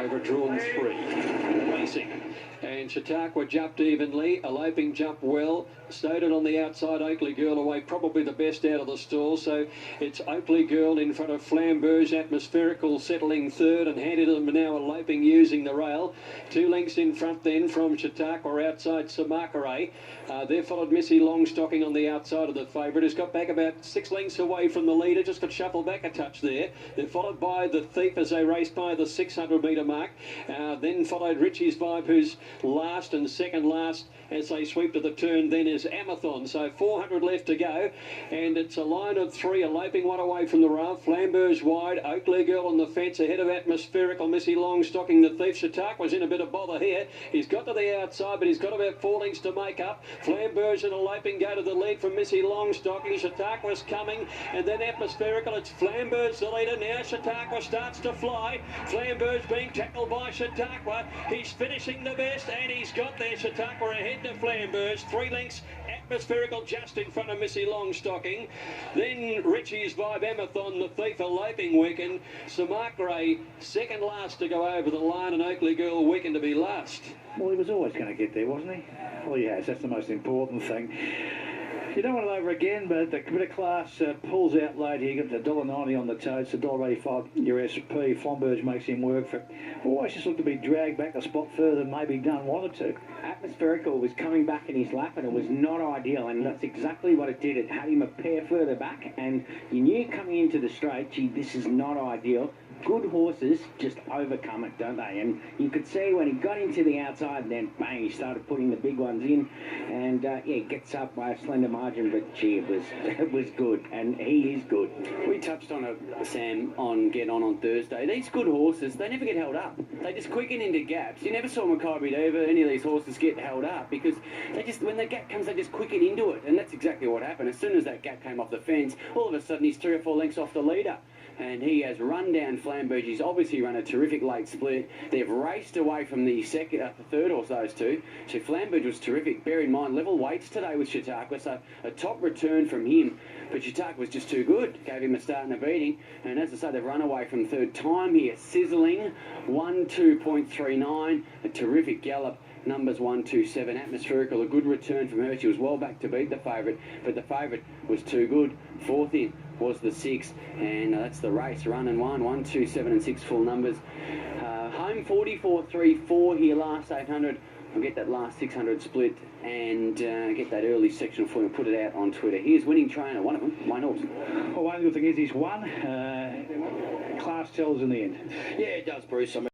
over drawn 3. Racing. And CHAUTAUQUA jumped evenly. Eloping jumped well. Stowed it on the outside. Oakley Girl away, probably the best out of the stall. So it's Oakley Girl in front of Flamberge. Atmospherical settling third, and handed them now Eloping using the rail. 2 lengths in front then from CHAUTAUQUA outside Samakare. They're followed Missy Longstocking on the outside of the favourite, who's got back about 6 lengths away from the leader. Just got shuffled back a touch there. They're followed by the Thief as they race by the 600 metre mark. Then followed Richie's Vibe, who's last and second last as they sweep to the turn. Then is Amathon. So 400 left to go, and it's a line of 3. Eloping one away from the rail. Flamberge wide. Oakley Girl on the fence ahead of Atmospherical. Missy Longstocking, the Thief. CHAUTAUQUA's in a bit of bother here. He's got to the outside, but he's got about 4 lengths to make up. Flamberge and Eloping go to the lead from Missy Longstocking. CHAUTAUQUA's coming, and then Atmospherical. It's Flamberge the leader now. CHAUTAUQUA starts to fly. Flamberge being tackled by CHAUTAUQUA. He's finishing the best, and he's got there. CHAUTAUQUA ahead to Flamberge. 3 lengths. Atmospherical just in front of Missy Longstocking. Then Richie's Vibe, Amathon, the Thief, Eloping weakened. Samakare second last to go over the line, and Oakley Girl weakened to be last. Well, he was always going to get there, wasn't he? Well, he has. That's the most important thing. You don't want it over again, but the bit of class pulls out late here. You got the $1.90 on the totes, the $1.85 your SP. Flamberge makes him work for it. Always just looked to be dragged back a spot further than maybe Dunn wanted to. Atmospherical was coming back in his lap, and it was not ideal, and that's exactly what it did. It had him a pair further back, and you knew coming into the straight, gee, this is not ideal. Good horses just overcome it, don't they? And you could see when he got into the outside, and then bang, he started putting the big ones in, and yeah, gets up by a slender margin, but gee, it was good, and he is good. We touched on it, Sam, on Get On Thursday. These good horses, they never get held up. They just quicken into gaps. You never saw Mackay Dova, any of these horses get held up, because they just, when the gap comes, they just quicken into it, and that's exactly what happened. As soon as that gap came off the fence, all of a sudden he's 3 or 4 lengths off the leader. And he has run down Flamberge. He's obviously run a terrific late split. They've raced away from the third horse, those two. So Flamberge was terrific. Bear in mind, level weights today with CHAUTAUQUA, so a top return from him. But CHAUTAUQUA was just too good. Gave him a start and a beating. And as I say, they've run away from third time here. Sizzling, 1-2.39. A terrific gallop. Numbers 1-2-7. Atmospherical, a good return from her. She was well back to beat the favourite, but the favourite was too good. Fourth in was the 6, and that's the race. Run and 1-2-7 and 6 full numbers. Home 44-3-4 here, last 800. I'll get that last 600 split and get that early sectional for you and put it out on Twitter. Here's winning trainer, one of them, Wayne Horse. Well, one good thing is he's won. Class tells in the end. Yeah, it does, Bruce. I mean